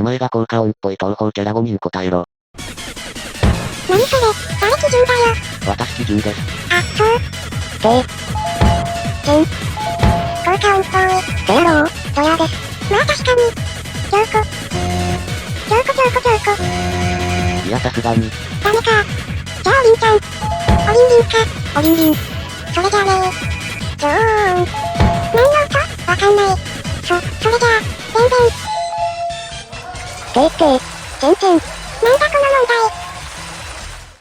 名前が効果音っぽい東方キャラ5人答えろ。何それ、誰基準だよ。私基準です。あ、そう。効果音っぽい。せやろう。ドヤです。まあ確かに。京子。いやさすがに。ダメか。じゃあおりんちゃん。おりんりんか。おりんりん。それじゃあねー。ジョーン。何の音わかんない。それじゃあ、べんべん。てんてん。なんだこの問題。